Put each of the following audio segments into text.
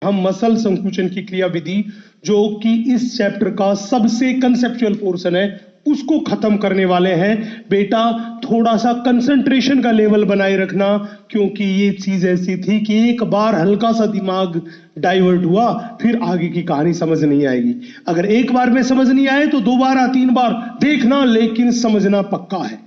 हम मसल संकुचन की क्रिया विधि, जो कि इस चैप्टर का सबसे कंसेप्चुअल पोर्शन है, उसको खत्म करने वाले हैं। बेटा थोड़ा सा कंसंट्रेशन का लेवल बनाए रखना, क्योंकि ये चीज ऐसी थी कि एक बार हल्का सा दिमाग डाइवर्ट हुआ फिर आगे की कहानी समझ नहीं आएगी। अगर एक बार में समझ नहीं आए तो 2 बार 3 बार देखना, लेकिन समझना पक्का है।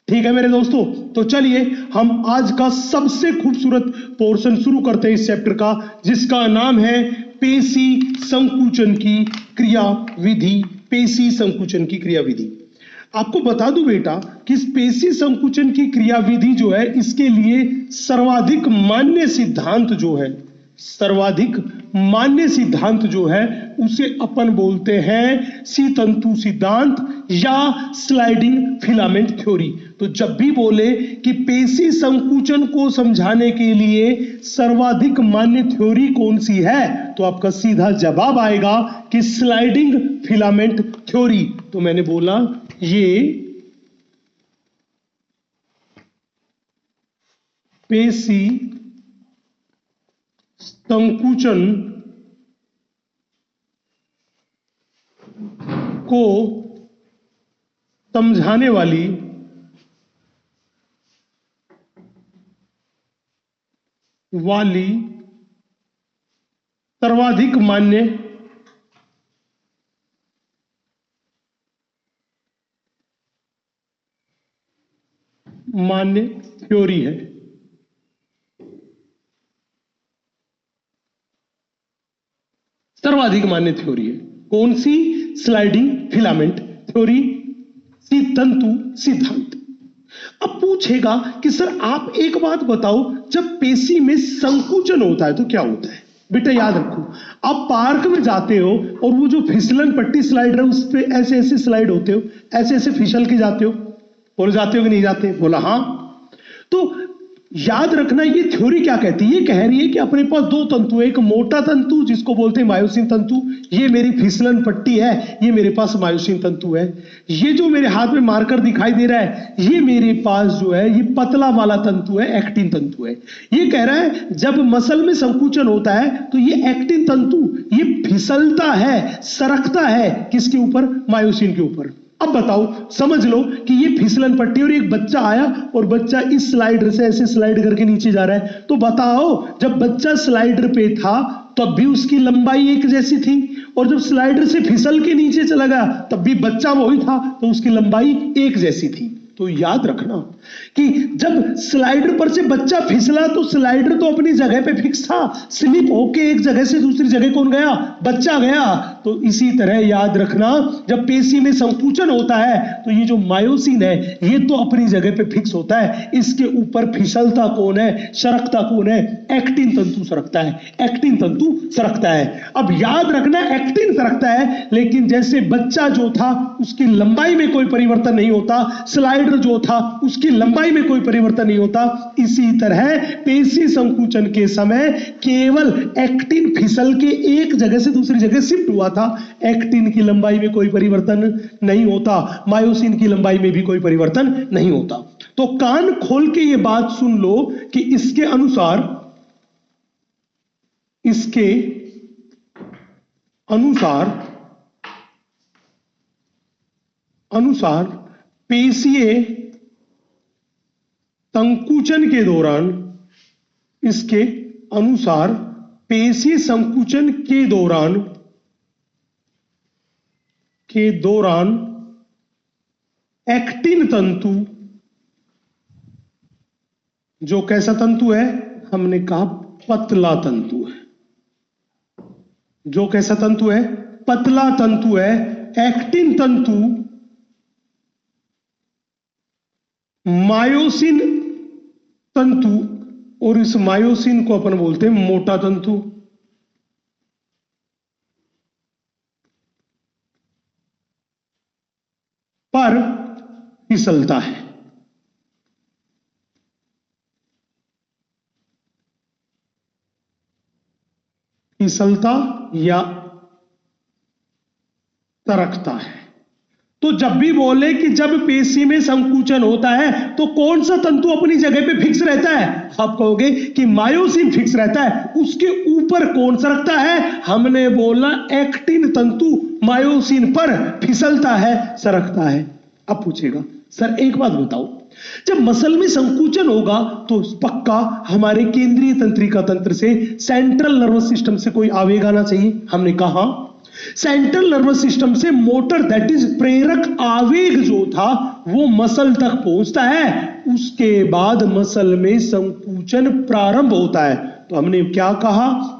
ठीक है मेरे दोस्तों, तो चलिए हम आज का सबसे खूबसूरत पोर्शन शुरू करते हैं इस चैप्टर का, जिसका नाम है पेशी संकुचन की क्रिया विधि। पेशी संकुचन की क्रिया विधि। आपको बता दूं बेटा कि इस पेशी संकुचन की क्रिया विधि जो है, इसके लिए सर्वाधिक मान्य सिद्धांत जो है, सर्वाधिक मान्य सिद्धांत जो है उसे अपन बोलते हैं सी-तंतु सिद्धांत या स्लाइडिंग फिलामेंट थ्योरी। तो जब भी बोले कि पेशी संकुचन को समझाने के लिए सर्वाधिक मान्य थ्योरी कौन सी है, तो आपका सीधा जवाब आएगा कि स्लाइडिंग फिलामेंट थ्योरी। तो मैंने बोला ये पेशी संकुचन को समझाने वाली सर्वाधिक मान्य थ्योरी है। सर्वाधिक मान्य थ्योरी है कौन सी? स्लाइडिंग फिलामेंट थ्योरी, सी-तंतु सिद्धांत। अब पूछेगा कि सर आप एक बात बताओ, जब पेशी में संकुचन होता है तो क्या होता है? बेटा याद रखो, आप पार्क में जाते हो और वो जो फिसलन पट्टी स्लाइड है उस पे ऐसे ऐसे स्लाइड होते हो, ऐसे ऐसे फिसल के जाते हो, बोलो जाते हो कि नहीं जाते? बोला हाँ। तो याद रखना ये थ्योरी क्या कहती है, ये कह रही है कि अपने पास 2 तंतु है, एक मोटा तंतु जिसको बोलते हैं मायोसिन तंतु, ये मेरी फिसलन पट्टी है, ये मेरे पास मायोसिन तंतु है। ये जो मेरे हाथ में मार्कर दिखाई दे रहा है, ये मेरे पास जो है ये पतला वाला तंतु है, एक्टिन तंतु है। ये कह रहा है जब मसल में संकुचन होता है तो ये एक्टिन तंतु ये फिसलता है, सरकता है, किसके ऊपर? मायोसिन के ऊपर। अब बताओ, समझ लो कि ये फिसलन पट्टी और एक बच्चा आया और बच्चा इस स्लाइडर से ऐसे स्लाइड करके नीचे जा रहा है। तो बताओ, जब बच्चा स्लाइडर पे था तब भी उसकी लंबाई एक जैसी थी, और जब स्लाइडर से फिसल के नीचे चला गया तब भी बच्चा वही था, तो उसकी लंबाई एक जैसी थी। तो याद रखना कि जब स्लाइडर पर से बच्चा फिसला तो स्लाइडर तो अपनी जगह पे फिक्स था, स्लिप होके एक जगह से दूसरी जगह कौन गया? बच्चा गया। तो इसी तरह याद रखना, जब पेशी में संकुचन होता है तो ये जो मायोसिन है ये तो अपनी जगह पे फिक्स होता है, इसके ऊपर फिसलता कौन है, सरकता कौन है? एक्टिन तंतु सरकता है, एक्टिन तंतु सरकता है। अब याद रखना एक्टिन सरकता है, लेकिन जैसे बच्चा जो था उसकी लंबाई में कोई परिवर्तन नहीं होता, स्लाइडर जो था उसकी लंबाई में कोई परिवर्तन नहीं होता, इसी तरह पेशी संकुचन के समय केवल एक्टिन फिसल के एक जगह से दूसरी जगह शिफ्ट हुआ था, एक्टिन की लंबाई में कोई परिवर्तन नहीं होता, मायोसिन की लंबाई में भी कोई परिवर्तन नहीं होता। तो कान खोल के ये बात सुन लो कि इसके अनुसार पेशीय संकुचन के दौरान, इसके अनुसार पेशी संकुचन के दौरान एक्टिन तंतु, जो कैसा तंतु है? हमने कहा पतला तंतु है। जो कैसा तंतु है? पतला तंतु है। एक्टिन तंतु मायोसिन तंतु, और इस मायोसिन को अपन बोलते हैं मोटा तंतु। पर फिसलता है। फिसलता या सरकता है। तो जब भी बोले कि जब पेशी में संकुचन होता है तो कौन सा तंतु अपनी जगह पे फिक्स रहता है, आप कहोगे कि मायोसिन फिक्स रहता है। उसके ऊपर कौन सा रखता है, हमने बोला एक्टिन तंतु मायोसिन पर फिसलता है, सरकता है। अब पूछेगा सर एक बात बताओ, जब मसल में संकुचन होगा तो पक्का हमारे केंद्रीय तंत्रिका तंत्र से, सेंट्रल नर्वस सिस्टम से कोई आवेग आना चाहिए। हमने कहा सेंट्रल नर्वस सिस्टम से मोटर दैट इज प्रेरक आवेग जो था वो मसल तक पहुंचता है, उसके बाद मसल में संकुचन प्रारंभ होता है। तो हमने क्या कहा,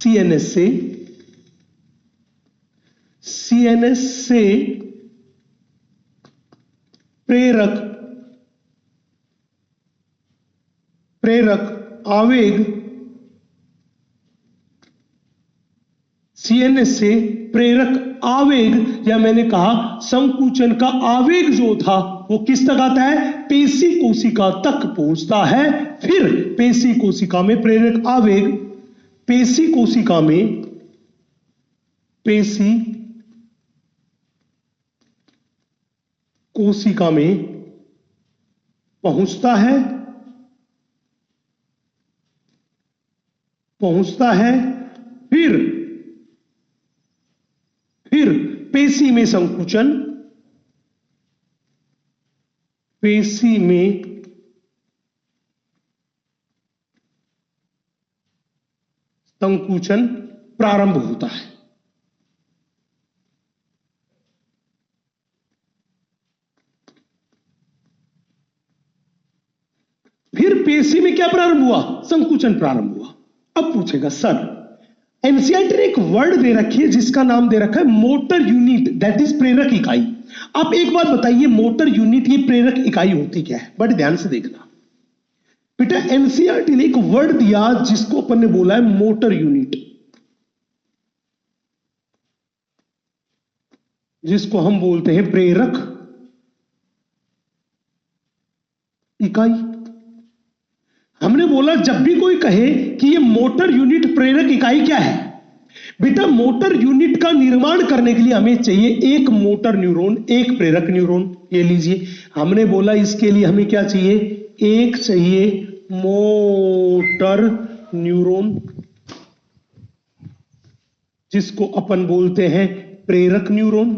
सीएनएस से प्रेरक आवेग, सीएनएस से प्रेरक आवेग, या मैंने कहा संकुचन का आवेग जो था वो किस तक आता है, पेशी कोशिका तक पहुंचता है। फिर पेशी कोशिका में प्रेरक आवेग, पेशी कोशिका में पहुंचता है। फिर पेशी में संकुचन, प्रारंभ होता है। फिर पेशी में क्या प्रारंभ हुआ, संकुचन प्रारंभ हुआ। अब पूछेगा सर एनसीईआरटी ने एक वर्ड दे रखी है जिसका नाम दे रखा है मोटर यूनिट, दैट इज प्रेरक इकाई। आप एक बात बताइए, मोटर यूनिट ये प्रेरक इकाई होती क्या है? बड़े ध्यान से देखना बेटा, एनसीईआरटी ने एक वर्ड दिया जिसको अपन ने बोला है मोटर यूनिट, जिसको हम बोलते हैं प्रेरक इकाई। हमने बोला जब भी कोई कहे कि ये मोटर यूनिट प्रेरक इकाई क्या है, बेटा मोटर यूनिट का निर्माण करने के लिए हमें चाहिए एक मोटर न्यूरॉन, एक प्रेरक न्यूरॉन। ये लीजिए, हमने बोला इसके लिए हमें क्या चाहिए, एक चाहिए मोटर न्यूरॉन, जिसको अपन बोलते हैं प्रेरक न्यूरॉन।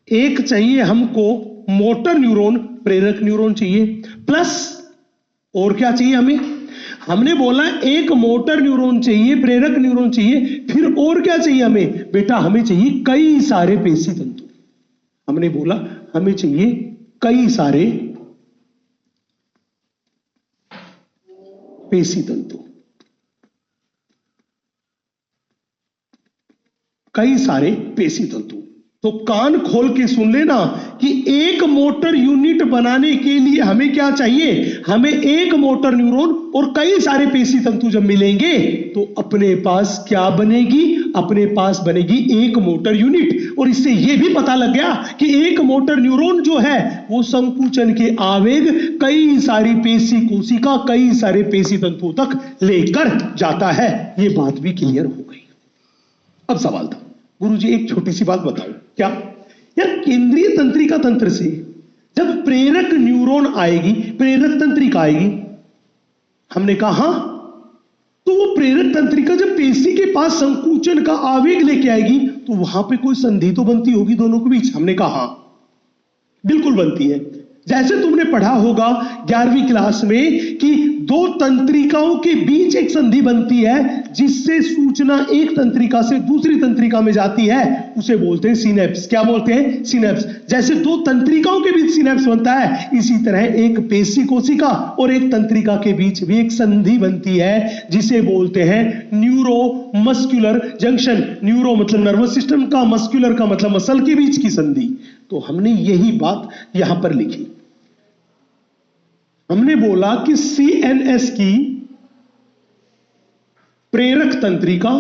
एक चाहिए हमको मोटर न्यूरॉन, प्रेरक न्यूरॉन चाहिए, प्लस और क्या चाहिए हमें, हमने बोला एक मोटर न्यूरॉन चाहिए, प्रेरक न्यूरॉन चाहिए, फिर और क्या चाहिए हमें, बेटा हमें चाहिए कई सारे पेशी तंतु। हमने बोला हमें चाहिए कई सारे पेशी तंतु, कई सारे पेशी तंतु। तो कान खोल के सुन लेना कि एक मोटर यूनिट बनाने के लिए हमें क्या चाहिए, हमें एक मोटर न्यूरॉन और कई सारे पेशी तंतु जब मिलेंगे तो अपने पास क्या बनेगी, अपने पास बनेगी एक मोटर यूनिट। और इससे यह भी पता लग गया कि एक मोटर न्यूरॉन जो है वो संकुचन के आवेग कई सारी पेशी कोशिका, कई सारे पेशी तंतुओं तक लेकर जाता है। यह बात भी क्लियर हो गई। अब सवाल था गुरुजी एक छोटी सी बात बताओ, क्या यार केंद्रीय तंत्रिका तंत्र से जब प्रेरक न्यूरॉन आएगी, प्रेरक तंत्रिका आएगी, हमने कहा तो वो प्रेरक तंत्रिका जब पेशी के पास संकुचन का आवेग लेके आएगी तो वहां पे कोई संधि तो बनती होगी दोनों के बीच। हमने कहा बिल्कुल बनती है। जैसे तुमने पढ़ा होगा 11वीं क्लास में कि दो तंत्रिकाओं के बीच एक संधि बनती है जिससे सूचना एक तंत्रिका से दूसरी तंत्रिका में जाती है, उसे बोलते हैं सिनेप्स। क्या बोलते हैं, सिनेप्स। जैसे दो तंत्रिकाओं के बीच सिनेप्स बनता है, इसी तरह एक पेशी कोशिका और एक तंत्रिका के बीच भी एक संधि बनती है जिसे बोलते हैं न्यूरो मस्कुलर जंक्शन। न्यूरो मतलब नर्वस सिस्टम का, मस्कुलर का मतलब मसल के बीच की संधि। तो हमने यही बात यहां पर लिखी। हमने बोला कि सीएनएस की प्रेरक तंत्रिका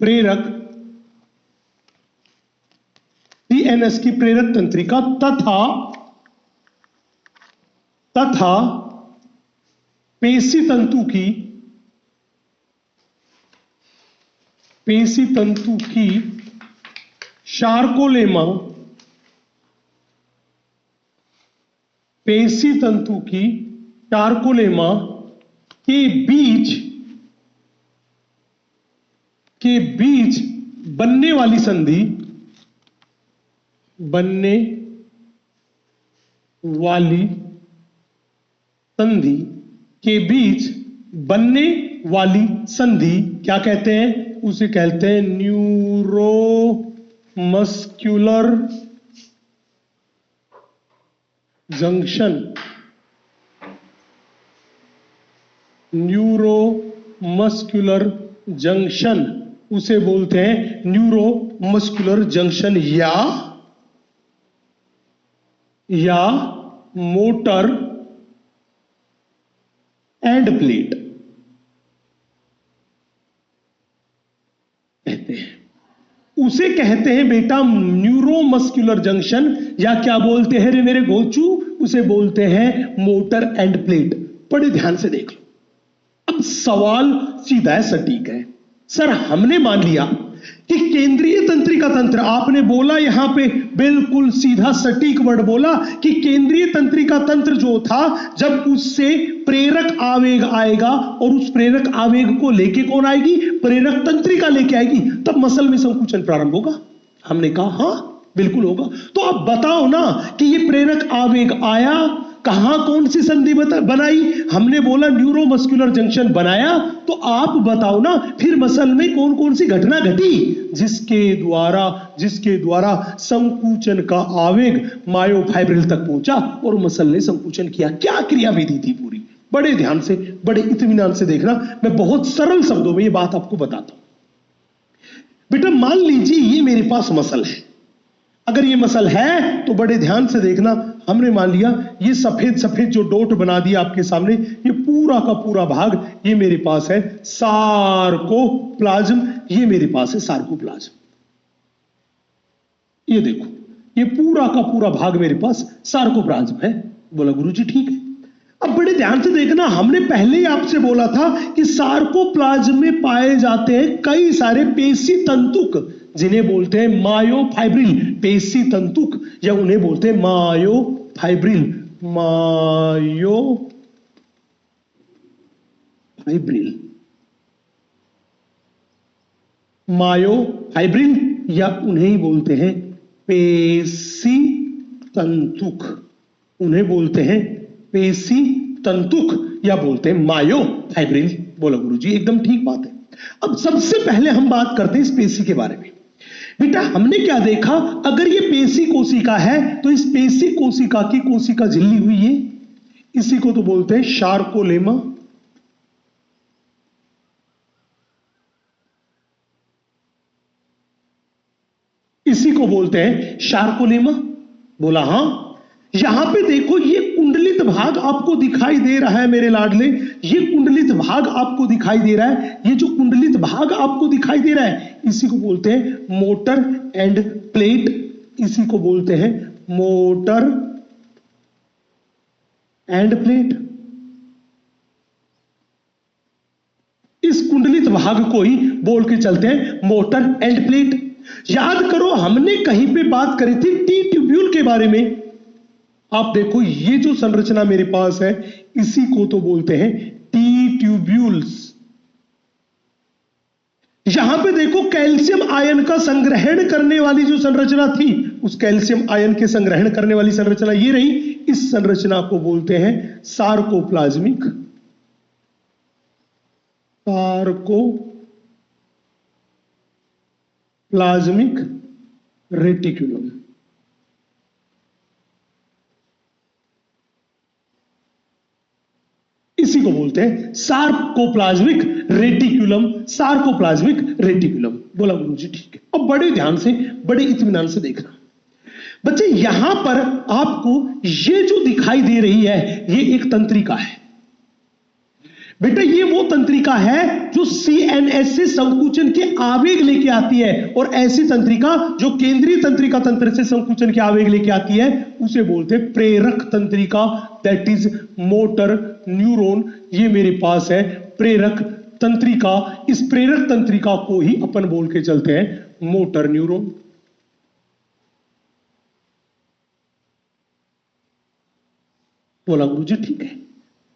प्रेरक, सीएनएस की प्रेरक तंत्रिका तथा पेशी तंतु की शार्कोलेमा, पेशी तंतु की शार्कोलेमा के बीच बनने वाली संधि के बीच बनने वाली संधि क्या कहते हैं? उसे कहते हैं न्यूरोमस्कुलर जंक्शन। न्यूरोमस्कुलर जंक्शन उसे बोलते हैं न्यूरोमस्कुलर जंक्शन या मोटर एंड प्लेट कहते हैं। उसे कहते हैं बेटा न्यूरोमस्कुलर जंक्शन, या क्या बोलते हैं रे मेरे गोचू? उसे बोलते हैं मोटर एंड प्लेट। बड़े ध्यान से देख लो। अब सवाल सीधा है, सटीक है। सर हमने मान लिया कि केंद्रीय तंत्रिका तंत्र, आपने बोला यहां पे बिल्कुल सीधा सटीक वर्ड बोला कि केंद्रीय तंत्रिका तंत्र जो था, जब उससे प्रेरक आवेग आएगा और उस प्रेरक आवेग को लेके कौन आएगी? प्रेरक तंत्रिका लेके आएगी, तब मसल में संकुचन प्रारंभ होगा। हमने कहा हां बिल्कुल होगा। तो अब बताओ ना कि ये प्रेरक आवेग आया कहां, कौन सी संधि बनाई? हमने बोला न्यूरोमस्कुलर जंक्शन बनाया। तो आप बताओ ना फिर मसल में कौन कौन सी घटना घटी जिसके द्वारा संकुचन का आवेग मायोफाइब्रिल तक पहुंचा और मसल ने संकुचन किया। क्या क्रियाविधि थी पूरी? बड़े ध्यान से, बड़े इत्मीनान से देखना। मैं बहुत सरल शब्दों में ये बात आपको बताता हूं। बेटा मान लीजिए ये मेरे पास मसल है। अगर ये मसल है तो बड़े ध्यान से देखना, हमने मान लिया ये सफेद सफेद जो डॉट बना दिया आपके सामने, ये पूरा का पूरा भाग ये मेरे पास है सार्कोप्लाज्म। ये मेरे पास है सार्कोप्लाज्म। ये देखो ये पूरा का पूरा भाग मेरे पास सार्कोप्लाज्म है। बोला गुरुजी ठीक है। अब बड़े ध्यान से देखना, हमने पहले ही आपसे बोला था कि सार्कोप्लाज्म में पाए जाते हैं कई सारे पेशी तंतुक, जिन्हें बोलते हैं मायोफाइब्रिल पेशी तंतुक, या उन्हें बोलते हैं मायोफाइब्रिल। मायोफाइब्रिल या उन्हें ही बोलते हैं पेशी तंतुक। उन्हें बोलते हैं पेशी तंतुक या बोलते हैं मायोफाइब्रिल। बोलो गुरुजी एकदम ठीक बात है। अब सबसे पहले हम बात करते हैं इस पेशी के बारे में। बेटा हमने क्या देखा, अगर ये पेशी कोशिका है तो इस पेशी कोशिका की कोशिका झिल्ली हुई है, इसी को तो बोलते हैं शार्कोलेमा। इसी को बोलते हैं शार्कोलेमा। बोला हां। यहां पे देखो ये कुंडलित भाग आपको दिखाई दे रहा है मेरे लाडले, ये कुंडलित भाग आपको दिखाई दे रहा है। ये जो कुंडलित भाग आपको दिखाई दे रहा है इसी को बोलते हैं मोटर एंड प्लेट। इसी को बोलते हैं मोटर एंड प्लेट। इस कुंडलित भाग को ही बोल के चलते हैं मोटर एंड प्लेट। याद करो हमने कहीं पे बात करी थी टी ट्यूब्यूल के बारे में। आप देखो ये जो संरचना मेरे पास है इसी को तो बोलते हैं टी ट्यूब्यूल्स। यहां पे देखो कैल्शियम आयन का संग्रहण करने वाली जो संरचना थी, उस कैल्शियम आयन के संग्रहण करने वाली संरचना ये रही। इस संरचना को बोलते हैं सार्कोप्लाज्मिक रेटिकुलम। इसी को बोलते हैं सार्कोप्लाज्मिक रेटिकुलम। Sarcoplasmic reticulum. बोला गुरुजी ठीक है। अब बड़े ध्यान से, बड़े इत्मीनान से देखना बच्चे, यहां पर आपको ये जो दिखाई दे रही है ये एक तंत्रिका है। बेटा ये वो तंत्रिका है जो सीएनएस से संकुचन के आवेग लेके आती है, और ऐसी तंत्रिका जो केंद्रीय तंत्रिका तंत्र से संकुचन के आवेग लेके आती है उसे बोलते हैं प्रेरक तंत्रिका, दैट इज मोटर न्यूरॉन। ये मेरे पास है प्रेरक तंत्रिका। इस प्रेरक तंत्रिका को ही अपन बोल के चलते हैं मोटर न्यूरॉन। बोला गुरुजी ठीक है।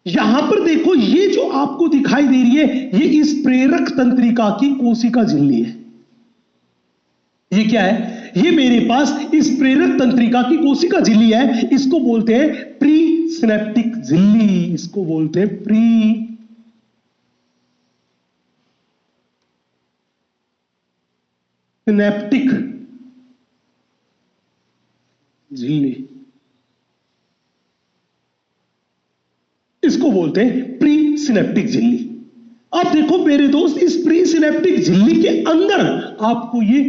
यहां पर देखो ये जो आपको दिखाई दे रही है ये इस प्रेरक तंत्रिका की कोशिका झिल्ली है। ये क्या है? ये मेरे पास इस प्रेरक तंत्रिका की कोशिका झिल्ली है। इसको बोलते हैं प्री सिनेप्टिक झिल्ली, इसको बोलते हैं प्री सिनेप्टिक झिल्ली, इसको बोलते हैं प्री सिनेप्टिक झिल्ली। अब देखो मेरे दोस्त, इस प्री सिनेप्टिक झिल्ली के अंदर आपको ये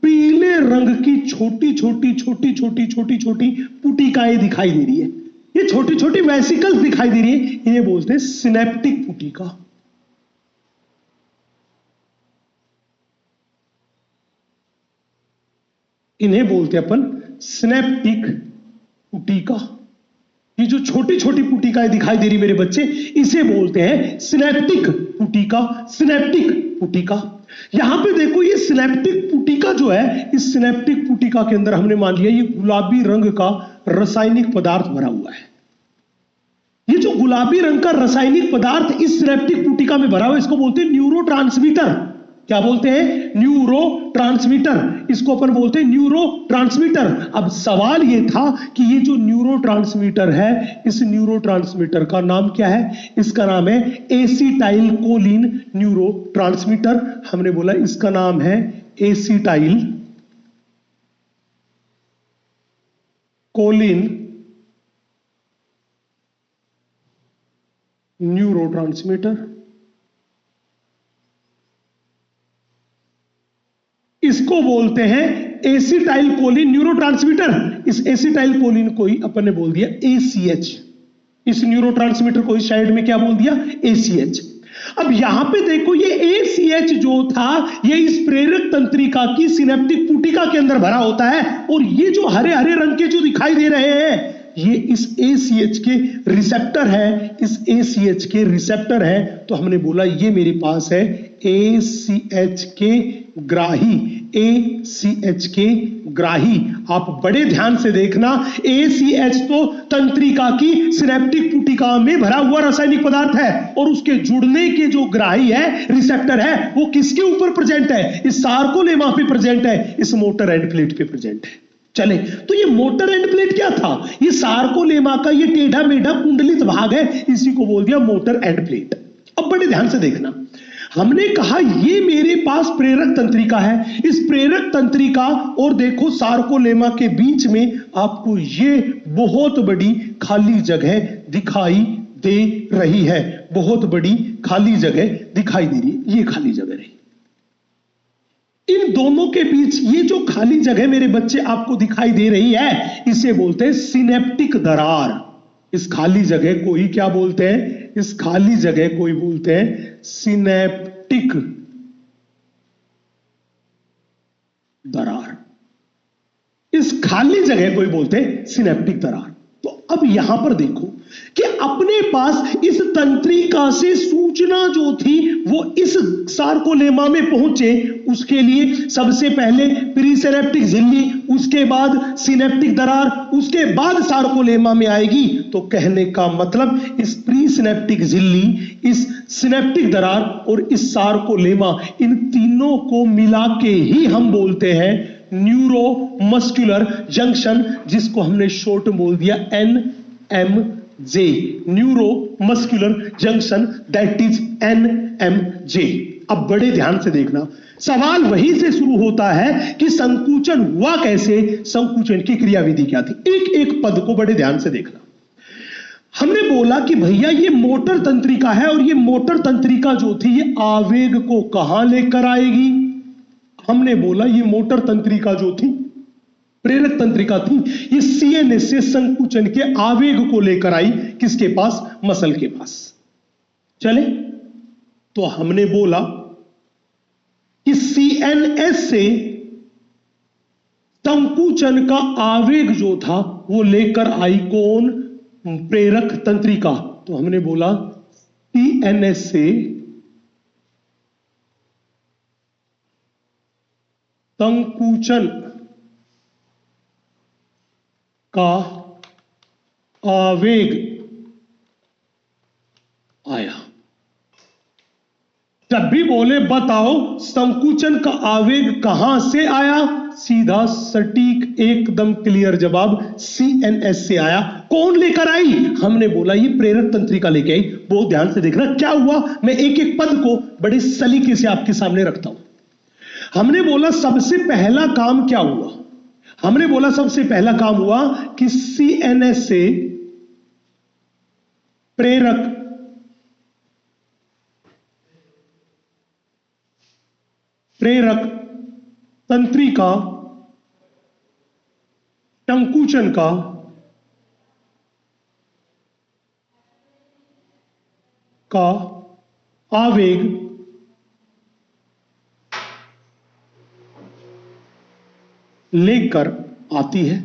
पीले रंग की छोटी छोटी छोटी छोटी छोटी छोटी पुटिकाएं दिखाई दे रही है। ये छोटी छोटी वेसिकल्स दिखाई दे रही है, इन्हें बोलते हैं सिनेप्टिक पुटिका। इन्हें बोलते हैं अपन सिनेप्टिक पुटिका। ये जो छोटी छोटी पुटिकाएं दिखाई दे रही मेरे बच्चे, इसे बोलते हैं सिनेप्टिक पुटिका। सिनेप्टिक पुटिका, यहां पे देखो ये सिनेप्टिक पुटिका जो है, इस सिनेप्टिक पुटिका के अंदर हमने मान लिया ये गुलाबी रंग का रासायनिक पदार्थ भरा हुआ है। ये जो गुलाबी रंग का रासायनिक पदार्थ इस सिनेप्टिक पुटिका में भरा हुआ है, इसको बोलते हैं न्यूरोट्रांसमीटर। क्या बोलते हैं? न्यूरोट्रांसमीटर। इसको अपन बोलते हैं न्यूरोट्रांसमीटर। अब सवाल ये था कि ये जो न्यूरोट्रांसमीटर है, इस न्यूरोट्रांसमीटर का नाम क्या है? इसका नाम है एसिटाइल कोलिन न्यूरोट्रांसमीटर। हमने बोला इसका नाम है एसिटाइल कोलिन न्यूरोट्रांसमीटर। इसको बोलते हैं एसिटाइल कोलिन न्यूरोट्रांसमीटर। इस एसिटाइल कोलिन को ही अपन ने बोल दिया ACH। इस न्यूरोट्रांसमीटर को इस साइड में क्या बोल दिया? ACH। अब यहां पे देखो ये ACH जो था ये इस प्रेरक तंत्रिका की सिनेप्टिक पुटिका के अंदर भरा होता है, और ये जो हरे हरे रंग के जो दिखाई दे रहे हैं ये इस ACH के रिसेप्टर है। इस ACH के रिसेप्टर है, तो हमने बोला ये मेरे पास है ACH के ग्राही। ACH के ग्राही। आप बड़े ध्यान से देखना, ACH तो तंत्रिका की सिनेप्टिक पुटिका में भरा हुआ रासायनिक पदार्थ है, और उसके जुड़ने के जो ग्राही है, रिसेप्टर है, वो किसके ऊपर प्रेजेंट है? इस सार्कोलेमा पे प्रेजेंट है, इस मोटर एंड प्लेट पे प्रेजेंट है। चले, तो ये मोटर एंड प्लेट क्या था? ये सार्कोलेमा का ये टेढ़ा मेढ़ा कुंडलित भाग है, इसी को बोल दिया मोटर एंड प्लेट। अब बड़े ध्यान से देखना, हमने कहा ये मेरे पास प्रेरक तंत्रिका है। इस प्रेरक तंत्रिका और देखो सार्कोलेमा के बीच में आपको ये बहुत बड़ी खाली जगह दिखाई दे रही है। बहुत बड़ी खाली जगह दिखाई दे रही है, ये खाली जगह रही। इन दोनों के बीच ये जो खाली जगह मेरे बच्चे आपको दिखाई दे रही है, इसे बोलते हैं सिनेप्टिक दरार। इस खाली जगह को ही क्या बोलते हैं? इस खाली जगह को ही बोलते हैं सिनेप्टिक दरार। इस खाली जगह को ही बोलते हैं सिनेप्टिक दरार। तो अब यहां पर देखो कि अपने पास इस तंत्रिका से सूचना जो थी वो इस सार्कोलेमा में पहुंचे, उसके लिए सबसे पहले प्रीसिनेप्टिक झिल्ली, उसके बाद सिनेप्टिक दरार, उसके बाद सार्कोलेमा में आएगी। तो कहने का मतलब इस प्रीसिनेप्टिक झिल्ली, इस सिनेप्टिक दरार और इस सार्कोलेमा, इन तीनों को मिला के ही हम बोलते हैं न्यूरो मस्कुलर जंक्शन, जिसको हमने शॉर्ट बोल दिया NMJ, neuro muscular junction, that is NMJ। अब बड़े ध्यान से देखना, सवाल वहीं से शुरू होता है कि संकुचन हुआ कैसे, संकुचन की क्रियाविधि क्या थी। एक एक पद को बड़े ध्यान से देखना। हमने बोला कि भैया ये मोटर तंत्रिका है, और ये मोटर तंत्रिका जो थी ये आवेग को कहां लेकर आएगी? हमने बोला ये मोटर तंत्रिका जो थी, प्रेरक तंत्रिका थी, ये CNS से संकुचन के आवेग को लेकर आई। किसके पास? मसल के पास। चले, तो हमने बोला कि सीएनएस से संकुचन का आवेग जो था वो लेकर आई कौन? प्रेरक तंत्रिका। तो हमने बोला सीएनएस से संकुचन का आवेग आया। जब भी बोले बताओ संकुचन का आवेग कहां से आया, सीधा सटीक एकदम क्लियर जवाब सीएनएस से आया। कौन लेकर आई? हमने बोला ये प्रेरक तंत्रिका लेके आई। बहुत ध्यान से देखना क्या हुआ, मैं एक एक पद को बड़े सलीके से आपके सामने रखता हूं। हमने बोला सबसे पहला काम क्या हुआ? हमने बोला सबसे पहला काम हुआ कि सीएनएस से प्रेरक तंत्रिका संकुचन का आवेग लेकर आती है।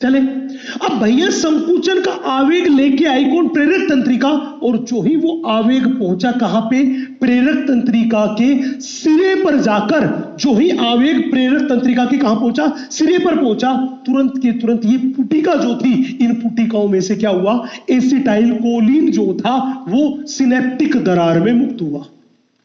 चले, अब भैया संकुचन का आवेग लेके आई कौन? प्रेरक तंत्रिका। और जो ही वो आवेग पहुंचा कहां पे? प्रेरक तंत्रिका के सिरे पर जाकर जो ही आवेग प्रेरक तंत्रिका के कहां पहुंचा? सिरे पर पहुंचा। तुरंत के तुरंत ये पुटिका जो थी, इन पुटिकाओं में से क्या हुआ? एसिटाइल कोलिन जो था वो सिनेप्टिक दरार में मुक्त हुआ।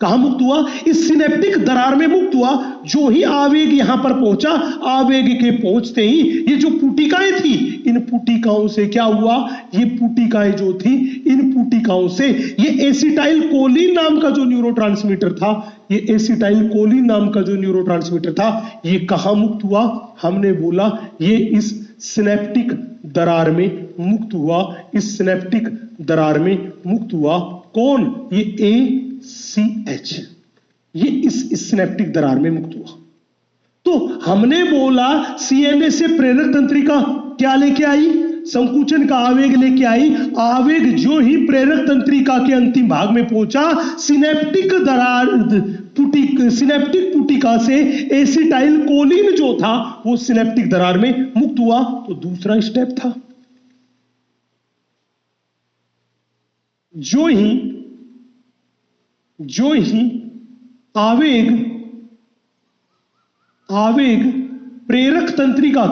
कहां मुक्त हुआ? इस सिनेप्टिक दरार में मुक्त हुआ। जो ही आवेग यहां पर पहुंचा, आवेग के पहुंचते ही ये जो पुटिकाएं थी, इन पुटिकाओं से क्या हुआ? ये पुटिकाएं जो थी, इन पुटिकाओं से ये एसिटाइल कोलिन नाम का जो न्यूरोट्रांसमीटर था, ये एसिटाइल कोलिन नाम का जो न्यूरोट्रांसमीटर था, ये कहां मुक्त हुआ? हमने बोला ये इस सिनेप्टिक दरार में मुक्त हुआ। इस सिनेप्टिक दरार में मुक्त हुआ कौन? ये ACH, ये इस सिनेप्टिक दरार में मुक्त हुआ। तो हमने बोला सीएनएस से प्रेरक तंत्रिका क्या लेके आई? संकुचन का आवेग लेके आई। आवेग जो ही प्रेरक तंत्रिका के अंतिम भाग में पहुंचा, सिनेप्टिक पुटिका से एसिटाइल कोलिन जो था वो सिनेप्टिक दरार में मुक्त हुआ। तो दूसरा स्टेप था, जो ही आवेग प्रेरक तंत्रिका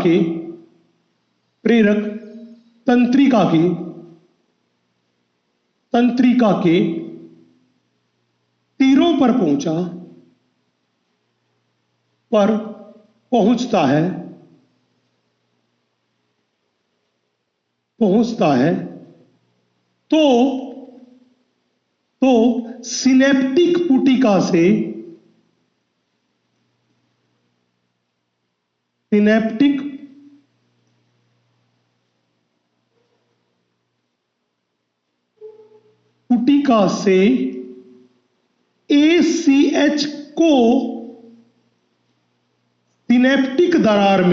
के तीरों पर पहुंचता है तो सिनेप्टिक पुटिका से ACH को सिनेप्टिक दरार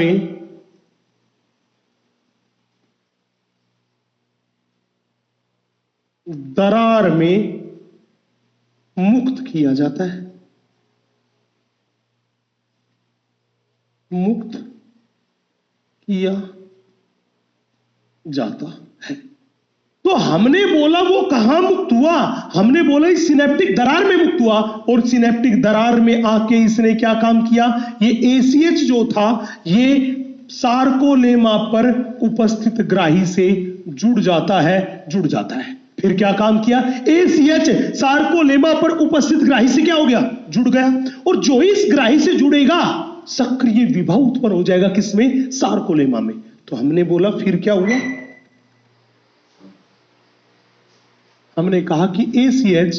में मुक्त किया जाता है। मुक्त किया जाता है। तो हमने बोला वो कहां मुक्त हुआ? हमने बोला इस सिनेप्टिक दरार में मुक्त हुआ। और सिनेप्टिक दरार में आके इसने क्या काम किया? ये ACH जो था ये सार्कोलेमा पर उपस्थित ग्राही से जुड़ जाता है। फिर क्या काम किया? ACH सार्कोलेमा पर उपस्थित ग्राही से क्या हो गया? जुड़ गया। और जो ही इस ग्राही से जुड़ेगा, सक्रिय विभव उत्पन्न हो जाएगा। किसमें? सार्कोलेमा में। तो हमने बोला फिर क्या हुआ? हमने कहा कि ACH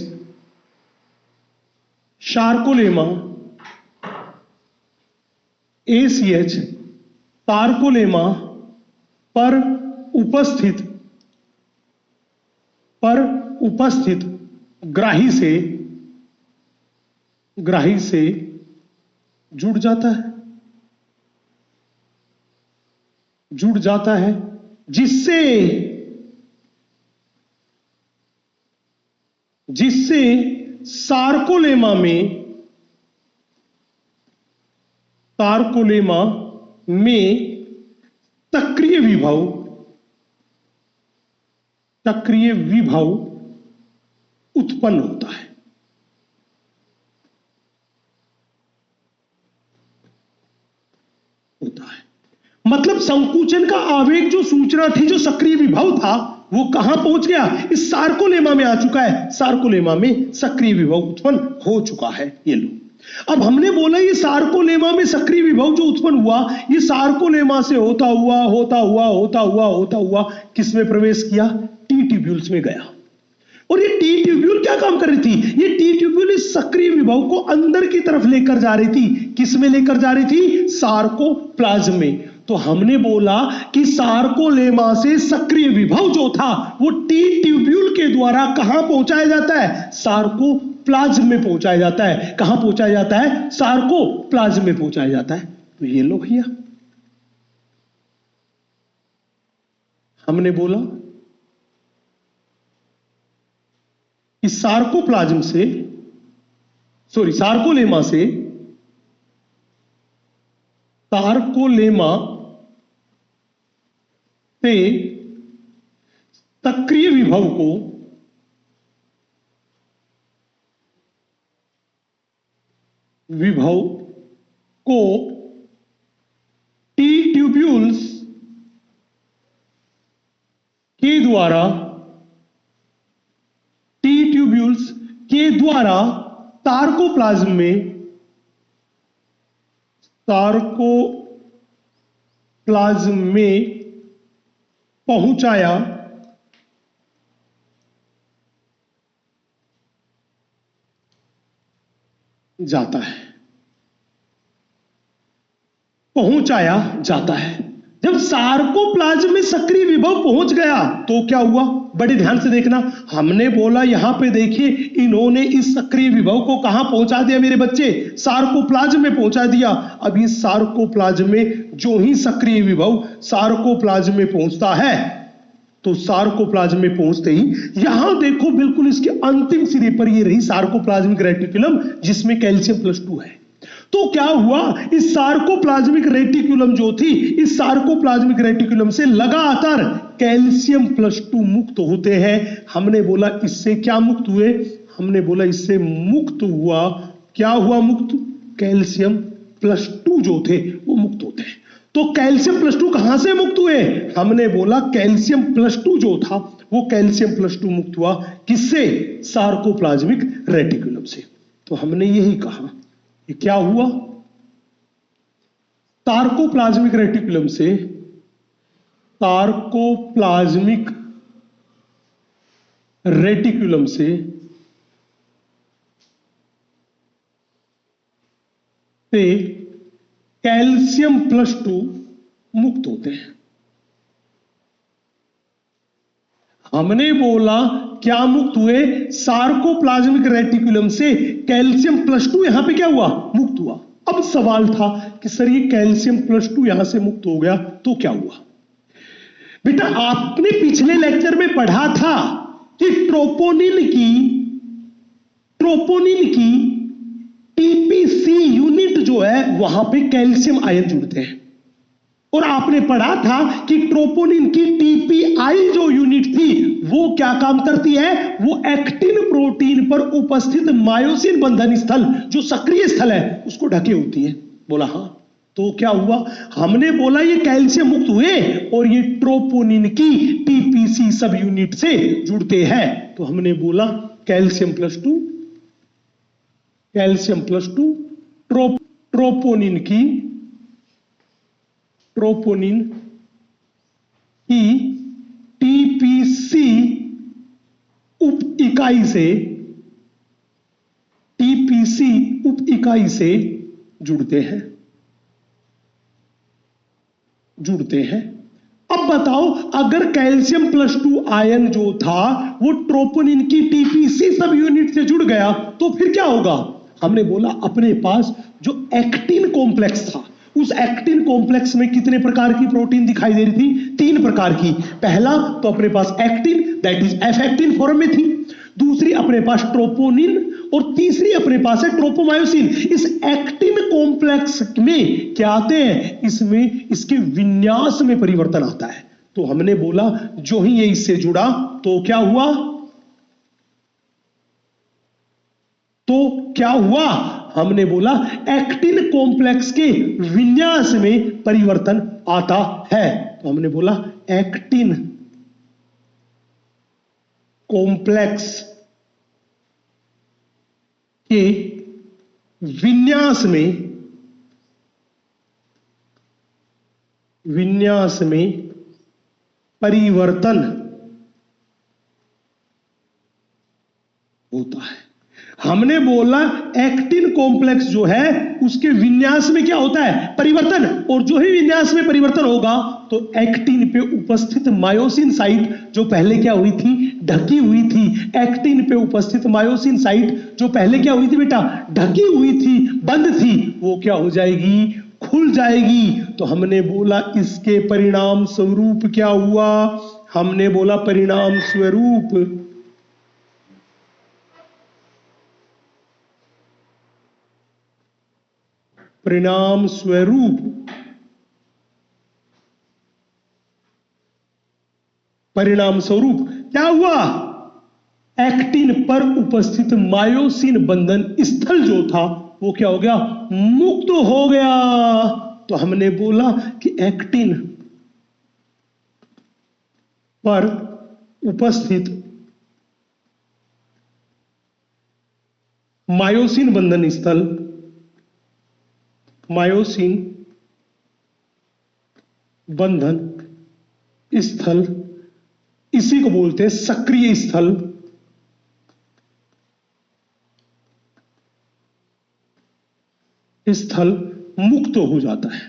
सार्कोलेमा पर उपस्थित ग्राही से जुड़ जाता है। जिससे जिससे सार्कोलेमा में सक्रिय विभव उत्पन्न होता है। मतलब संकुचन का आवेग जो सूचना थी, जो सक्रिय विभव था, वो कहां पहुंच गया? इस सार्कोलेमा में आ चुका है। सार्कोलेमा में सक्रिय विभव उत्पन्न हो चुका है। ये लो, अब हमने बोला ये सार्कोलेमा में सक्रिय विभव जो उत्पन्न हुआ, ये सार्कोलेमा से होता हुआ किसमें प्रवेश किया? टी ट्यूब्यूल्स में गया। और ये टी ट्यूब्यूल क्या काम कर रही थी? ये टी ट्यूब्यूल इस सक्रिय विभव को अंदर की तरफ लेकर जा रही थी। किस में लेकर जा रही थी? सार्कोप्लाज्म में। तो हमने बोला कि सार्कोलेमा से सक्रिय विभव जो था वो टी ट्यूब्यूल के द्वारा कहां पहुंचाया जाता है? सार्कोप्लाज्म में पहुंचाया जाता है। कहां पहुंचाया जाता है? सार्कोप्लाज्म में पहुंचाया जाता है। तो ये लो भैया, हमने बोला कि सार्कोलेमा से सक्रिय विभव को टी ट्यूब्यूल्स के द्वारा सार्कोप्लाज्म में पहुंचाया जाता है। जब सार्कोप्लाज्म में सक्रिय विभव पहुंच गया तो क्या हुआ? बड़े ध्यान से देखना, हमने बोला यहां पे देखिए, इन्होंने इस सक्रिय विभव को कहां पहुंचा दिया मेरे बच्चे? सार्कोप्लाज्म में पहुंचा दिया। अब इस सार्कोप्लाज्म में जो ही सक्रिय विभव सार्कोप्लाज्म में पहुंचता है, तो सार्कोप्लाज्म में पहुंचते ही यहां देखो बिल्कुल इसके अंतिम सिरे पर ये रही सार्कोप्लाज्मिक रेटिकुलम, जिसमें कैल्शियम +2 है। तो क्या हुआ? इस सार्कोप्लाज्मिक रेटिकुलम जो थी, इस सार्कोप्लाज्मिक रेटिकुलम से लगातार कैल्शियम +2 मुक्त होते हैं। हमने बोला इससे क्या मुक्त हुए? हमने बोला इससे मुक्त हुआ, क्या हुआ मुक्त? कैल्शियम +2 जो थे वो मुक्त होते हैं। तो कैल्शियम +2 कहां से मुक्त हुए? हमने बोला कैल्शियम +2 जो था वो कैल्शियम +2 मुक्त हुआ। किससे? सार्कोप्लाज्मिक रेटिकुलम से। तो हमने यही कहा, ये क्या हुआ? सार्कोप्लाज्मिक रेटिकुलम से कैल्शियम +2 मुक्त होते हैं। हमने बोला क्या मुक्त हुए? सार्कोप्लाज्मिक रेटिकुलम से कैल्शियम +2 यहां पे क्या हुआ? मुक्त हुआ। अब सवाल था कि सर ये कैल्शियम +2 यहां से मुक्त हो गया तो क्या हुआ? बेटा आपने पिछले लेक्चर में पढ़ा था कि ट्रोपोनिन की टीपीसी यूनिट जो है वहां पे कैल्शियम आयन जुड़ते हैं। और आपने पढ़ा था कि ट्रोपोनिन की टीपीआई जो यूनिट थी वो क्या काम करती है? वो एक्टिन प्रोटीन पर उपस्थित मायोसिन बंधन स्थल, जो सक्रिय स्थल है, उसको ढके होती है। बोला हाँ। तो क्या हुआ? हमने बोला ये कैल्शियम मुक्त हुए और ये ट्रोपोनिन की टीपीसी सब यूनिट से जुड़ते हैं। तो हमने बोला कैल्शियम +2 ट्रोपोनिन की टीपीसी उप इकाई से जुड़ते हैं। अब बताओ, अगर कैल्शियम +2 आयन जो था वो ट्रोपोनिन की टीपीसी सब यूनिट से जुड़ गया तो फिर क्या होगा? हमने बोला अपने पास जो एक्टिन कॉम्प्लेक्स था उस एक्टिन कॉम्प्लेक्स में कितने प्रकार की प्रोटीन दिखाई दे रही थी? 3 प्रकार की। पहला तो अपने पास एक्टिन, दैट इज एफ एक्टिन फॉर्म में थी। दूसरी अपने पास ट्रोपोनिन, और तीसरी अपने पास है ट्रोपोमायोसिन। इस एक्टिन कॉम्प्लेक्स में क्या आते हैं? इसमें इसके विन्यास में परिवर्तन आता है। तो हमने बोला जो ही ये इससे जुड़ा तो क्या हुआ? हमने बोला एक्टिन कॉम्प्लेक्स के विन्यास में परिवर्तन आता है। तो हमने बोला एक्टिन कॉम्प्लेक्स के विन्यास में परिवर्तन होता है। हमने बोला एक्टिन कॉम्प्लेक्स जो है उसके विन्यास में क्या होता है? परिवर्तन। और जो ही विन्यास में परिवर्तन होगा तो एक्टिन पे उपस्थित मायोसिन साइट जो पहले क्या हुई थी? ढकी हुई थी। एक्टिन पे उपस्थित मायोसिन साइट जो पहले क्या हुई थी बेटा? ढकी हुई थी, बंद थी, वो क्या हो जाएगी? खुल जाएगी। तो हमने बोला इसके परिणाम स्वरूप क्या हुआ? हमने बोला परिणाम स्वरूप क्या हुआ? एक्टिन पर उपस्थित मायोसिन बंधन स्थल जो था वो क्या हो गया? मुक्त हो गया। तो हमने बोला कि एक्टिन पर उपस्थित मायोसिन बंधन स्थल, मायोसिन बंधन स्थल, इसी को बोलते हैं सक्रिय स्थल। स्थल मुक्त हो जाता है।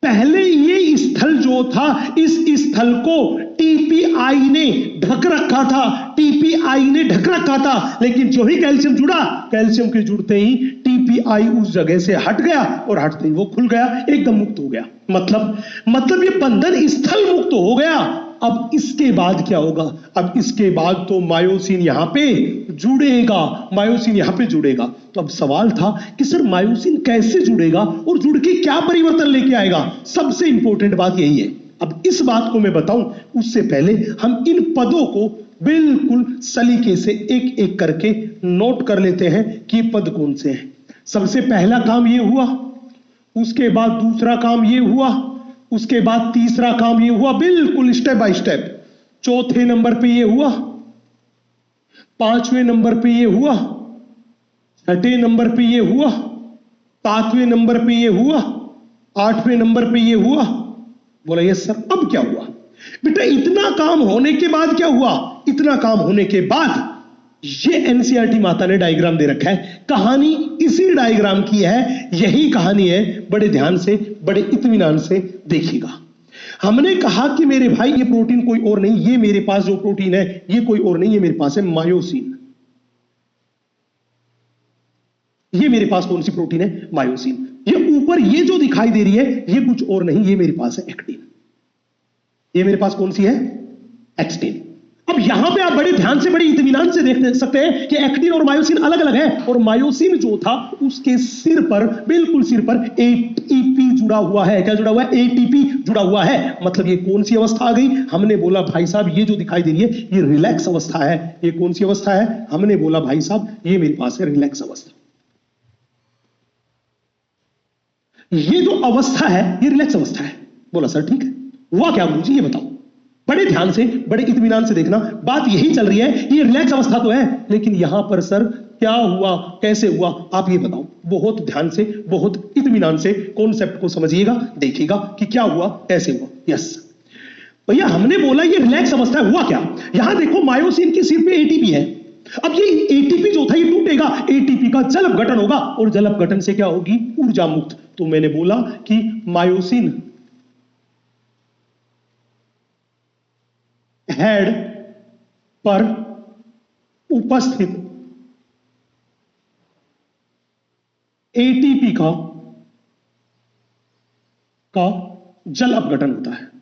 पहले ये स्थल जो था, इस स्थल को टीपीआई ने ढक रखा था, लेकिन जो ही कैल्शियम जुड़ा, कैल्शियम के जुड़ते ही टीपीआई उस जगह से हट गया, और हटते ही वो खुल गया, एकदम मुक्त हो गया। मतलब ये बंधन स्थल मुक्त हो गया। अब इसके बाद क्या होगा? अब इसके बाद तो मायोसिन यहां पे जुड़ेगा। तो अब सवाल था कि सर मायोसिन कैसे जुड़ेगा और जुड़ के क्या परिवर्तन लेके आएगा? सबसे इंपॉर्टेंट बात यही है। अब इस बात को मैं बताऊं उससे पहले हम इन पदों को बिल्कुल सलीके से एक एक करके नोट कर लेते हैं कि पद कौन से हैं। सबसे पहला काम ये हुआ, उसके बाद दूसरा काम ये हुआ, उसके बाद तीसरा काम ये हुआ, बिल्कुल स्टेप बाय स्टेप। चौथे नंबर पे ये हुआ, पांचवें नंबर पे ये हुआ, छठे नंबर पे ये हुआ, सातवें नंबर पे ये हुआ, आठवें नंबर पे ये हुआ। बोला यस सर। अब क्या हुआ बेटा? इतना काम होने के बाद क्या हुआ? इतना काम होने के बाद ये एनसीईआरटी माता ने डायग्राम दे रखा है। कहानी इसी डायग्राम की है, यही कहानी है। बड़े ध्यान से, बड़े इत्मीनान से देखिएगा। हमने कहा कि मेरे भाई ये प्रोटीन कोई और नहीं, ये मेरे पास जो प्रोटीन है ये कोई और नहीं, ये मेरे पास है मायोसिन। ये मेरे पास कौन सी प्रोटीन है? मायोसिन। ये ऊपर ये जो दिखाई दे रही है ये कुछ और नहीं, ये मेरे पास है एक्टिन। ये मेरे पास कौन सी है? एक्टिन। अब यहां पे आप बड़े ध्यान से, बड़े इत्मीनान से देख सकते हैं कि एक्टिन और मायोसिन अलग अलग है। और मायोसिन जो था उसके सिर पर, बिल्कुल सिर पर एटीपी जुड़ा हुआ है। क्या जुड़ा हुआ है? एटीपी जुड़ा हुआ है। मतलब ये कौन सी अवस्था आ गई? हमने बोला भाई साहब ये जो दिखाई दे रही है ये रिलैक्स अवस्था है। ये कौन सी अवस्था है? हमने बोला भाई साहब ये मेरे पास है रिलैक्स अवस्था। ये जो अवस्था है ये रिलैक्स अवस्था है। बोला सर ठीक है। हुआ क्या गुरुजी ये बताओ? बड़े ध्यान से, बड़े इत्मीनान से देखना। बात यही चल रही है, ये रिलैक्स अवस्था तो है, लेकिन यहां पर सर क्या हुआ, कैसे हुआ, आप ये बताओ। बहुत ध्यान से, बहुत इत्मीनान से कॉन्सेप्ट को समझिएगा, देखिएगा कि क्या हुआ, कैसे हुआ। यस भैया, हमने बोला ये रिलैक्स अवस्था है। हुआ क्या? यहां देखो मायोसिन के सिर पे एटीपी है। अब ये एटीपी जो था ये टूटेगा, एटीपी का जल अपघटन होगा, और जल अपघटन से क्या होगी? ऊर्जा मुक्त। तो मैंने बोला कि मायोसिन हेड पर उपस्थित एटीपी का जल अपघटन होता है।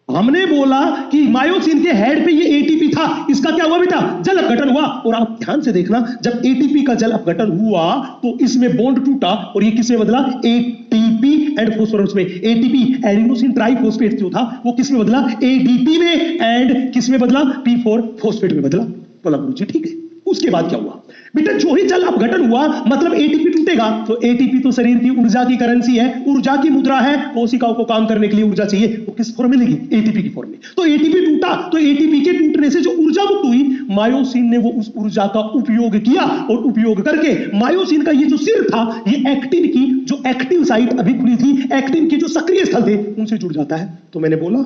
हमने बोला कि मायोसिन के हेड पे ये एटीपी था, इसका क्या हुआ बेटा, जल अपघटन हुआ। और आप ध्यान से देखना, जब एटीपी का जल अपघटन हुआ तो इसमें बॉन्ड टूटा और ये किसमें बदला, एटीपी एंड फोस्फोरस में। एटीपी एडिनोसिन ट्राइफॉस्फेट जो था वो किसमें बदला, एडीपी में, एंड किसमें बदला, P4 फॉस्फेट में बदला। बोला गुरुजी ठीक है। उसके बाद क्या हुआ बेटा, जो ही जल अपघटन हुआ मतलब एटीपी टूटेगा, तो एटीपी तो शरीर की ऊर्जा की करेंसी है, ऊर्जा की मुद्रा है। कोशिकाओं को काम करने के लिए ऊर्जा चाहिए, वो किस फॉर्म में मिलेगी, एटीपी की फॉर्म में। तो एटीपी टूटा, तो एटीपी के टूटने से जो ऊर्जा मुक्त हुई, मायोसिन ने वो उस ऊर्जा का उपयोग किया और उपयोग करके मायोसिन का ये जो सिर था, ये एक्टिन की जो एक्टिव साइट अभी खुली थी, एक्टिन के जो सक्रिय स्थल थे उनसे जुड़ जाता है। तो मैंने बोला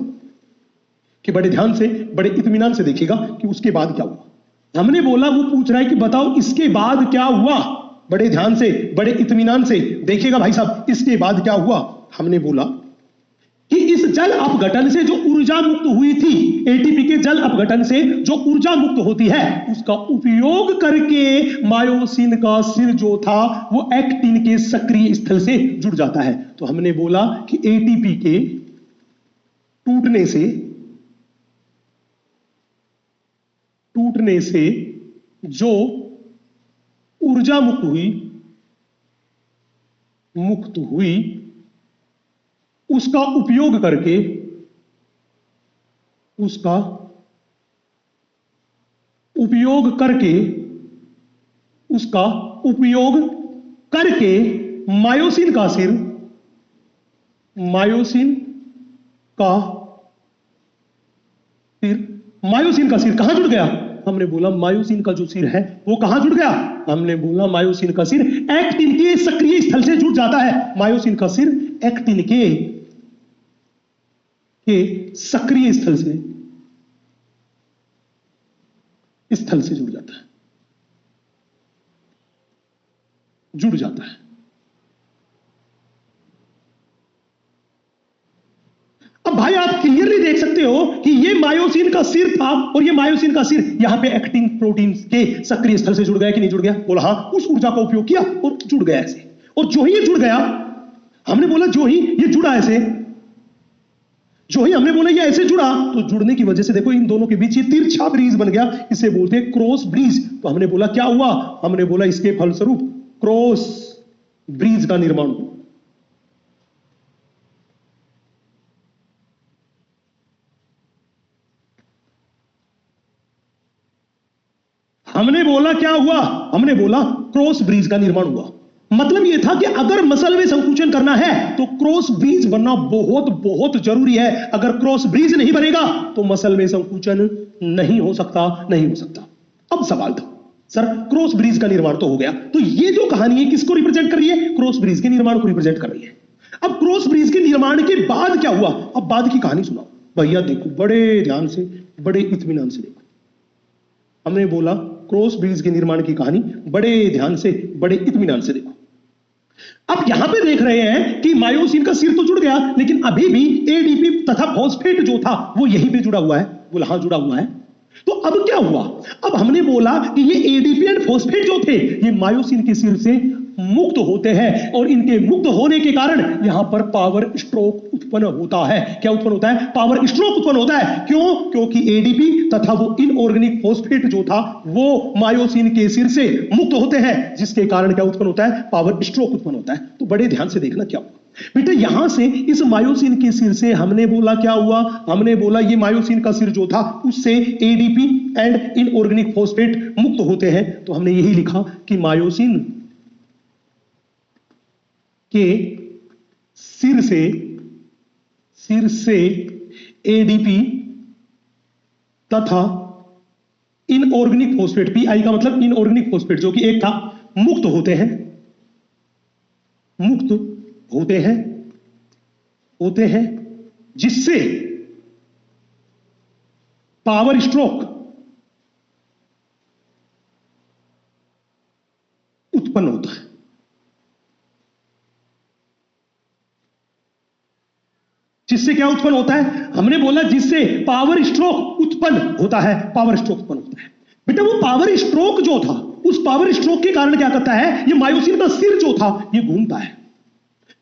कि बड़े ध्यान से, बड़े इत्मीनान से देखिएगा कि उसके बाद क्या हुआ। हमने बोला, वो पूछ रहा है कि बताओ इसके बाद क्या हुआ। बड़े ध्यान से, बड़े इत्मीनान से देखिएगा भाई साहब, इसके बाद क्या हुआ। हमने बोला कि इस जल अपघटन से जो ऊर्जा मुक्त हुई थी, एटीपी के जल अपघटन से जो ऊर्जा मुक्त होती है, उसका उपयोग करके मायोसिन का सिर जो था वो एक्टिन के सक्रिय स्थल से जुड़ जाता है। तो हमने बोला कि एटीपी के टूटने से जो ऊर्जा मुक्त हुई उसका उपयोग करके मायोसिन का सिर कहां जुड़ गया। हमने बोला मायोसिन का जो सिर है वो कहां जुड़ गया। हमने बोला मायोसिन का सिर एक्टिन के सक्रिय स्थल से जुड़ जाता है। मायोसिन का सिर एक्टिन के सक्रिय स्थल से जुड़ जाता है। अब भाई आप क्लियरली देख सकते हो कि ये मायोसिन का सिर था और ये मायोसिन का सिर यहां पे एक्टिन प्रोटीन के सक्रिय स्थल से जुड़ गया कि नहीं जुड़ गया। बोला हाँ, उस ऊर्जा का उपयोग किया और जुड़ गया ऐसे। और जो ही ये जुड़ गया, हमने बोला जो ही ये जुड़ा ऐसे, हमने बोला ये ऐसे जुड़ा, तो जुड़ने की वजह से देखो इन दोनों के बीच ये तिरछा ब्रिज बन गया, इसे बोलते हैं क्रॉस ब्रिज। तो हमने बोला क्या हुआ, हमने बोला इसके फलस्वरूप क्रॉस ब्रिज का निर्माण हुआ। हमने बोला क्या हुआ, हमने बोला क्रॉस ब्रिज का निर्माण हुआ। मतलब यह था कि अगर मसल में संकुचन करना है तो क्रॉस ब्रिज बनना बहुत बहुत जरूरी है। अगर क्रॉस ब्रिज नहीं बनेगा तो मसल में संकुचन नहीं हो सकता। अब सवाल था सर क्रॉस ब्रिज का निर्माण तो हो गया, तो ये जो कहानी है किसको रिप्रेजेंट कर रही है, क्रॉस ब्रिज के निर्माण को रिप्रेजेंट कर रही है। अब क्रॉस ब्रिज के निर्माण के बाद क्या हुआ, अब बाद की कहानी सुनाओ भैया। देखो बड़े ध्यान से, बड़े इत्मीनान से देखो। हमने बोला क्रॉस ब्रिज के निर्माण की कहानी बड़े ध्यान से, बड़े इत्मीनान से देखो। अब यहां पे देख रहे हैं कि मायोसिन का सिर तो जुड़ गया, लेकिन अभी भी एडीपी तथा फॉस्फेट जो था वो यहीं पे जुड़ा हुआ है। बोला हाँ जुड़ा हुआ है। तो अब क्या हुआ, अब हमने बोला कि ये एडीपी एंड फॉस्फेट जो थे ये मायोसिन के सिर से मुक्त होते हैं और इनके मुक्त होने के कारण यहां पर पावर स्ट्रोक उत्पन्न होता है। क्या उत्पन्न होता है, पावर स्ट्रोक उत्पन्न होता है। क्यों, क्योंकि एडीपी तथा वो इनऑर्गेनिक फॉस्फेट जो था वो मायोसिन के सिर से मुक्त होते हैं, जिसके कारण क्या उत्पन्न होता है, पावर स्ट्रोक उत्पन्न होता है। तो बड़े ध्यान से देखना क्या हुआ बेटा, यहां से इस मायोसिन के सिर से हमने बोला क्या हुआ, हमने बोला ये मायोसिन का सिर जो था उससे एडीपी एंड इनऑर्गेनिक फॉस्फेट मुक्त होते हैं। तो हमने यही लिखा कि मायोसिन के सिर से एडीपी तथा इनऑर्गेनिक फॉस्फेट, पीआई का मतलब इनऑर्गेनिक फॉस्फेट जो कि एक था, मुक्त होते हैं जिससे पावर स्ट्रोक उत्पन्न होता है। जिससे क्या उत्पन्न होता है? हमने बोला जिससे पावर स्ट्रोक उत्पन्न होता है, पावर स्ट्रोक उत्पन्न होता है। बेटा वो पावर स्ट्रोक जो था, उस पावर स्ट्रोक के कारण क्या करता है, ये मायोसिन का सिर जो था ये घूमता है।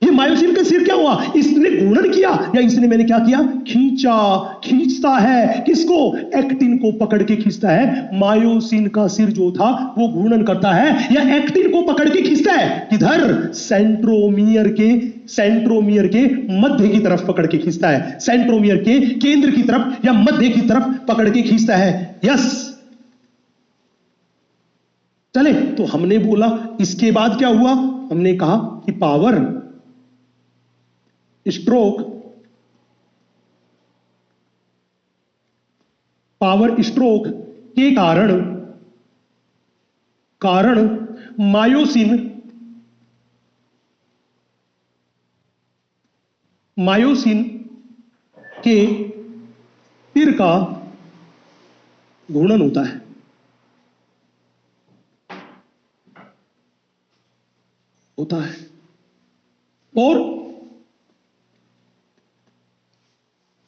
ये मायोसिन का सिर क्या हुआ, इसने घूर्णन किया या इसने मैंने क्या किया, खींचा, खींचता है किसको, एक्टिन को पकड़ के खींचता है। मायोसिन का सिर जो था वो घूर्णन करता है या एक्टिन को पकड़ के खींचता है, किधर, सेंट्रोमियर के मध्य की तरफ पकड़ के खींचता है, सेंट्रोमियर के केंद्र की तरफ या मध्य की तरफ पकड़ के खींचता है। यस, चले तो हमने बोला इसके बाद क्या हुआ, हमने कहा कि पावर स्ट्रोक के कारण मायोसिन के सिर का घूर्णन होता है।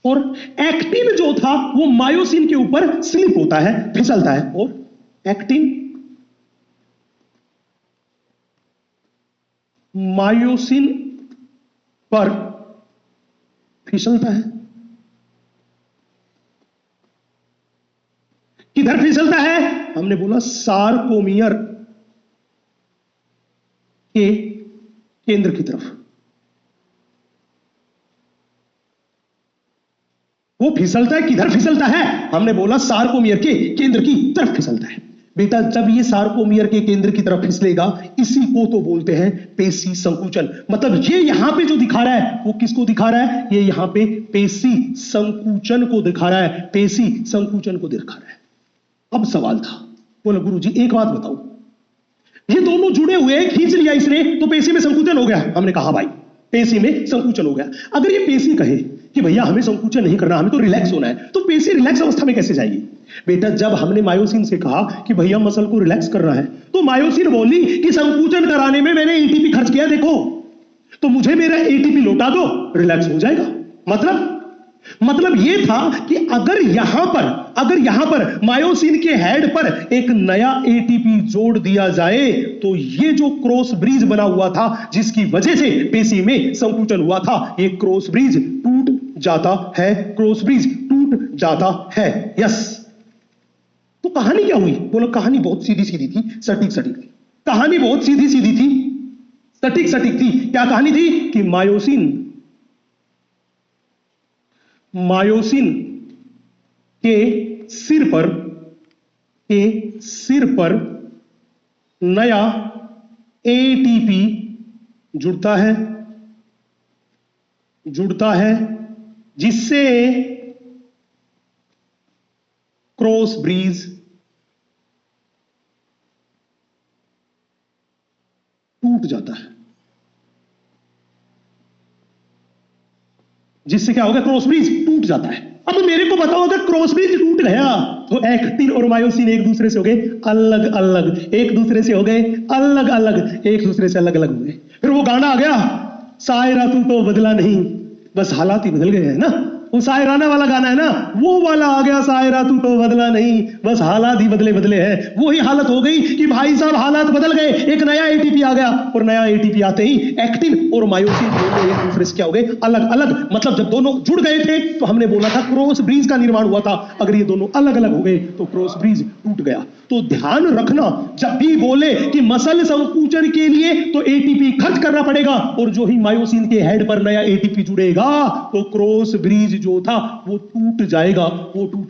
और एक्टिन जो था वो मायोसिन के ऊपर स्लिप होता है, फिसलता है, और एक्टिन मायोसिन पर फिसलता है। किधर फिसलता है, हमने बोला सार्कोमियर के केंद्र की तरफ। वो फिसलता है, किधर फिसलता है, हमने बोला सार्कोमियर के केंद्र की तरफ फिसलता है। बेटा जब ये सार्कोमियर के केंद्र की तरफ फिसलेगा, इसी को तो बोलते हैं पेशी संकुचन। मतलब ये यहां पे जो दिखा रहा है वो किसको दिखा रहा है, ये यहां पे पेशी संकुचन को दिखा रहा है, पेशी संकुचन को दिखा रहा है। अब सवाल था, बोला गुरुजी एक बात बताओ, ये दोनों जुड़े हुए, खींच लिया इसने तो पेशी में संकुचन हो गया। हमने कहा भाई पेशी में संकुचन हो गया। अगर ये पेशी कहे कि भैया हमें संकुचन नहीं करना, हमें तो रिलैक्स होना है, तो पेशी रिलैक्स अवस्था में कैसे जाएगी? बेटा जब हमने मायोसिन से कहा कि भैया मसल को रिलैक्स करना है, तो मायोसिन बोली कि संकुचन कराने में मैंने एटीपी खर्च किया, देखो तो मुझे मेरा एटीपी लौटा दो, रिलैक्स हो जाएगा। मतलब यह था कि अगर यहां पर मायोसिन के हेड पर एक नया एटीपी जोड़ दिया जाए, तो ये जो क्रॉस ब्रिज बना हुआ था जिसकी वजह से पेशी में संकुचन हुआ था, ये क्रॉस ब्रिज टूट जाता है। यस, तो कहानी क्या हुई? बोलो कहानी बहुत सीधी थी, सटीक थी। कहानी बहुत सीधी थी, सटीक थी। क्या कहानी थी कि मायोसिन के सिर पर नया एटीपी जुड़ता है जिससे क्रॉस ब्रिज टूट जाता है। जिससे क्या होगा, क्रॉस ब्रिज टूट जाता है। अब मेरे को बताओ, अगर क्रॉस ब्रिज टूट गया तो एक्टिन और मायोसिन एक दूसरे से हो गए अलग अलग, एक दूसरे से अलग अलग हो गए। फिर वो गाना आ गया, सायरा तू तो बदला नहीं, बस हालात ही बदल गए हैं ना। वो सायराना वाला गाना है ना, वो वाला आ गया, सायरा तू तो बदला नहीं, बस हालात ही बदले हैं। वही हालत हो गई कि भाई साहब हालात बदल गए, एक नया एटीपी आ गया, और नया एटीपी आते ही एक्टिन और मायोसिन दोनों एक दूसरे से क्या हो गए, अलग अलग। मतलब जब दोनों जुड़ गए थे तो हमने बोला था क्रॉस ब्रिज का निर्माण हुआ था। अगर ये दोनों अलग अलग हो गए तो क्रॉस ब्रिज टूट गया। तो ध्यान रखना, जब भी बोले कि मसल संकुचन के लिए तो एटीपी खर्च करना पड़ेगा, और जो ही मायोसिन के हेड पर नया एटीपी जुड़ेगा तो क्रॉस ब्रिज जो था वो टूट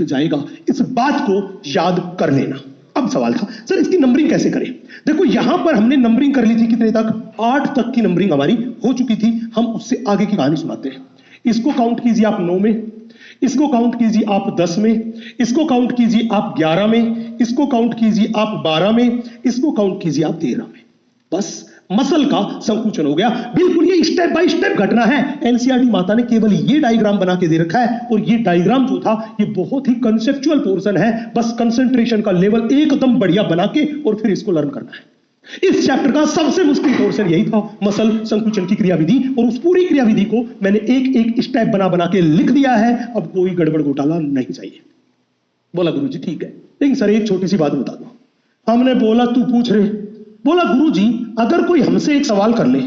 जाएगा। इस बात को याद कर लेना। अब सवाल था सर इसकी नंबरिंग कैसे करें? देखो यहां पर हमने नंबरिंग कर ली थी, कितने तक, 8 तक की नंबरिंग हमारी हो चुकी थी। हम उससे आगे की कहानी सुनाते हैं। इसको काउंट कीजिए आप 9 में, इसको काउंट कीजिए आप 10 में, इसको काउंट कीजिए आप 11 में, इसको काउंट कीजिए आप 12 में, इसको काउंट कीजिए आप 13 में। बस मसल का संकुचन हो गया। बिल्कुल ये स्टेप बाय स्टेप घटना है। एनसीईआरटी माता ने केवल ये डायग्राम बना के दे रखा है, और ये डायग्राम जो था ये बहुत ही कंसेप्चुअल पोर्शन है। बस कंसंट्रेशन का लेवल एकदम बढ़िया बना के और फिर इसको लर्न करना है। इस चैप्टर का सबसे मुश्किल पोर्शन यही था, मसल संकुचन की क्रियाविधि, और उस पूरी क्रियाविधि को मैंने एक एक स्टेप बना बना के लिख दिया है। अब कोई गड़बड़ घोटाला नहीं चाहिए। बोला गुरुजी ठीक है, लेकिन सर एक छोटी सी बात बता दो। हमने बोला तू पूछ रहे। बोला गुरुजी अगर कोई हमसे एक सवाल कर ले।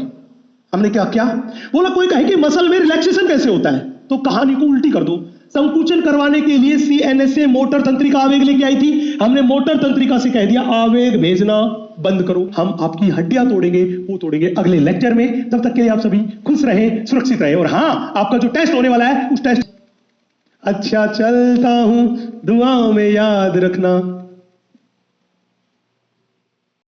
हमने क्या क्या? बोला कोई कहे कि मसल में रिलैक्सेशन कैसे होता है, तो कहानी को उल्टी कर दो। संकुचन करवाने के लिए सीएनएसए मोटर तंत्रिका आवेग लेके आई थी, हमने मोटर तंत्रिका से कह दिया आवेग भेजना बंद करो, हम आपकी हड्डियां तोड़ेंगे, वो तोड़ेंगे अगले लेक्चर में। तब तक के लिए आप सभी खुश रहें, सुरक्षित रहें, और हां आपका जो टेस्ट होने वाला है उस टेस्ट। अच्छा चलता हूं, दुआओं में याद रखना।